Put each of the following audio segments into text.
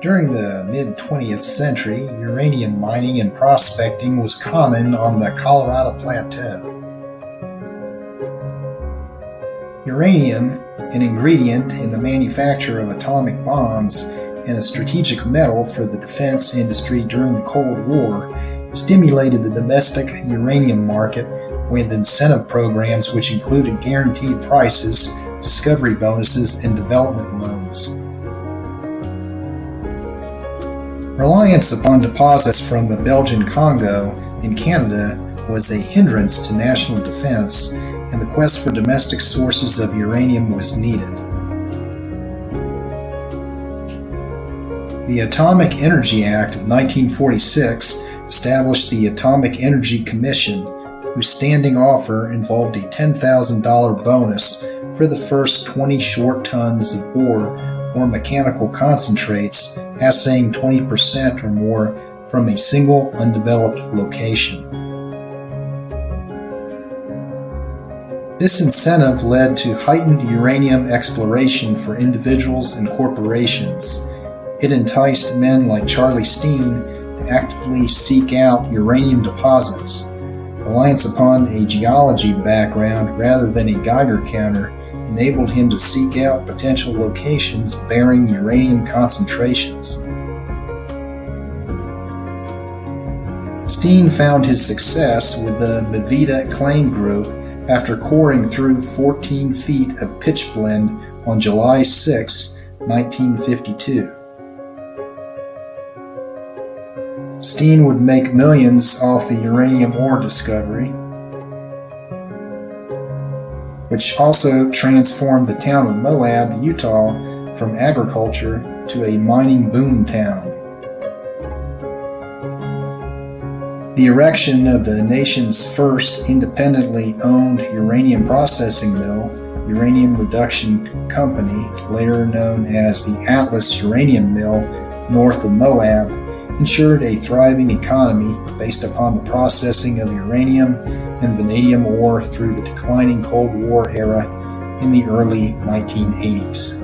During the mid-20th century, uranium mining and prospecting was common on the Colorado Plateau. Uranium, an ingredient in the manufacture of atomic bombs and a strategic metal for the defense industry during the Cold War, stimulated the domestic uranium market with incentive programs which included guaranteed prices, discovery bonuses, and development loans. Reliance upon deposits from the Belgian Congo in Canada was a hindrance to national defense, and the quest for domestic sources of uranium was needed. The Atomic Energy Act of 1946 established the Atomic Energy Commission, whose standing offer involved a $10,000 bonus for the first 20 short tons of ore or mechanical concentrates, assaying 20% or more from a single undeveloped location. This incentive led to heightened uranium exploration for individuals and corporations. It enticed men like Charlie Steen to actively seek out uranium deposits. Reliance upon a geology background rather than a Geiger counter enabled him to seek out potential locations bearing uranium concentrations. Steen found his success with the Mi Vida Claim Group after coring through 14 feet of pitchblende on July 6, 1952. Steen would make millions off the uranium ore discovery, which also transformed the town of Moab, Utah, from agriculture to a mining boom town. The erection of the nation's first independently owned uranium processing mill, Uranium Reduction Company, later known as the Atlas Uranium Mill, north of Moab, ensured a thriving economy based upon the processing of uranium and vanadium ore through the declining Cold War era in the early 1980s.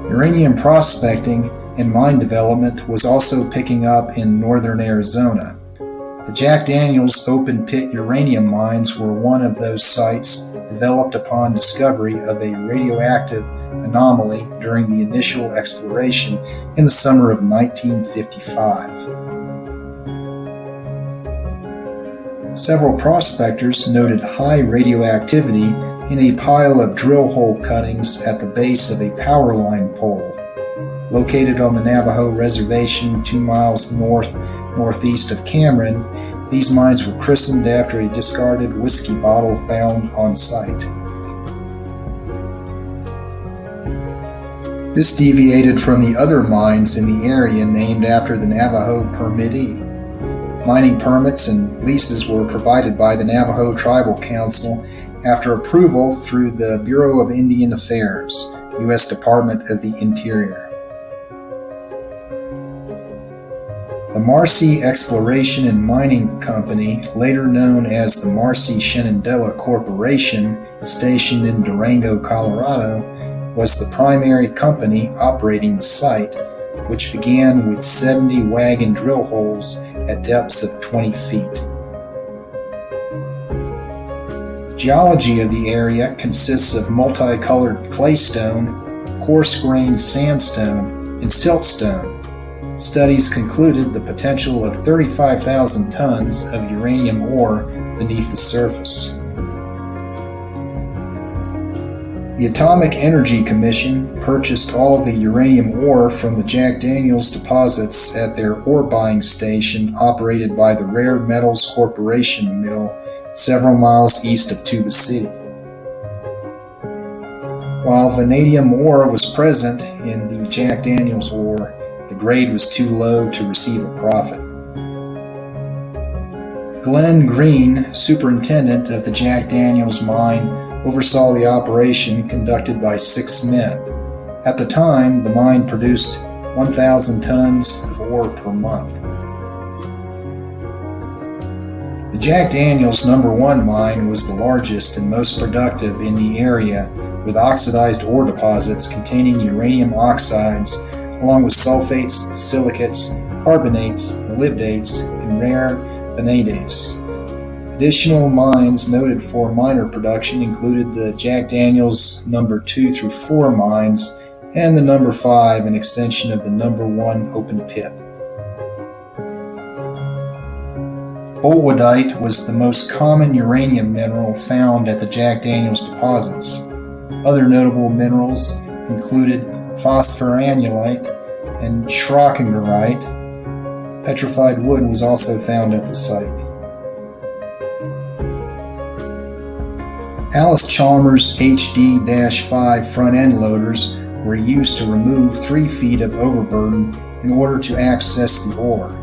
Uranium prospecting and mine development was also picking up in northern Arizona. The Jack Daniels open-pit uranium mines were one of those sites developed upon discovery of a radioactive anomaly during the initial exploration in the summer of 1955. Several prospectors noted high radioactivity in a pile of drill hole cuttings at the base of a power line pole. Located on the Navajo Reservation 2 miles northeast of Cameron, these mines were christened after a discarded whiskey bottle found on site. This deviated from the other mines in the area named after the Navajo permittee. Mining permits and leases were provided by the Navajo Tribal Council after approval through the Bureau of Indian Affairs, U.S. Department of the Interior. The Marcy Exploration and Mining Company, later known as the Marcy Shenandoah Corporation, stationed in Durango, Colorado, was the primary company operating the site, which began with 70 wagon drill holes at depths of 20 feet. Geology of the area consists of multicolored claystone, coarse-grained sandstone, and siltstone. Studies concluded the potential of 35,000 tons of uranium ore beneath the surface. The Atomic Energy Commission purchased all of the uranium ore from the Jack Daniels deposits at their ore buying station operated by the Rare Metals Corporation mill several miles east of Tuba City. While vanadium ore was present in the Jack Daniels ore, the grade was too low to receive a profit. Glenn Green, superintendent of the Jack Daniels mine, oversaw the operation conducted by 6 men. At the time, the mine produced 1,000 tons of ore per month. The Jack Daniels No. 1 mine was the largest and most productive in the area, with oxidized ore deposits containing uranium oxides, along with sulfates, silicates, carbonates, molybdates, and rare vanadates. Additional mines noted for miner production included the Jack Daniels No. 2 through 4 mines and the No. 5, an extension of the No. 1 open pit. Boulwadite was the most common uranium mineral found at the Jack Daniels deposits. Other notable minerals included phosphoranulite and schrockingorite. Petrified wood was also found at the site. Allis-Chalmers HD-5 front-end loaders were used to remove 3 feet of overburden in order to access the ore.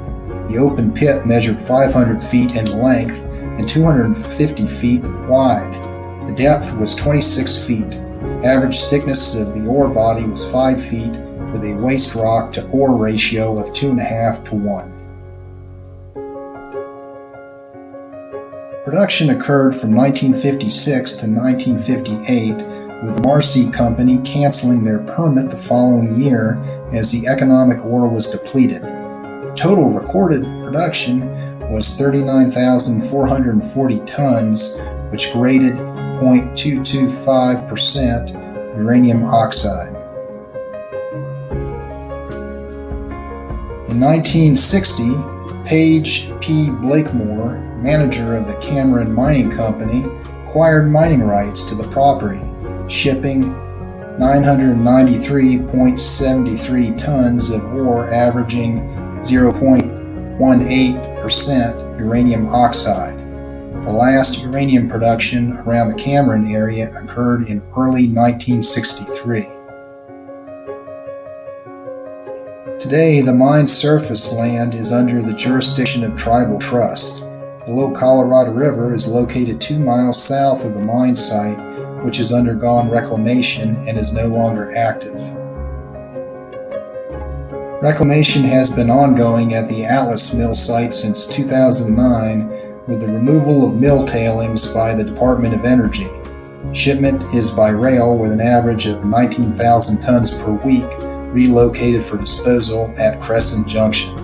The open pit measured 500 feet in length and 250 feet wide. The depth was 26 feet. Average thickness of the ore body was 5 feet, with a waste rock to ore ratio of 2.5 to 1. Production occurred from 1956 to 1958, with the Marcy Company canceling their permit the following year as the economic ore was depleted. Total recorded production was 39,440 tons, which graded 0.225% uranium oxide. In 1960, Page P. Blakemore, manager of the Cameron Mining Company, acquired mining rights to the property, shipping 993.73 tons of ore averaging 0.18% uranium oxide. The last uranium production around the Cameron area occurred in early 1963. Today, the mine's surface land is under the jurisdiction of tribal trust. The Low Colorado River is located 2 miles south of the mine site, which has undergone reclamation and is no longer active. Reclamation has been ongoing at the Atlas Mill site since 2009, with the removal of mill tailings by the Department of Energy. Shipment is by rail with an average of 19,000 tons per week, relocated for disposal at Crescent Junction.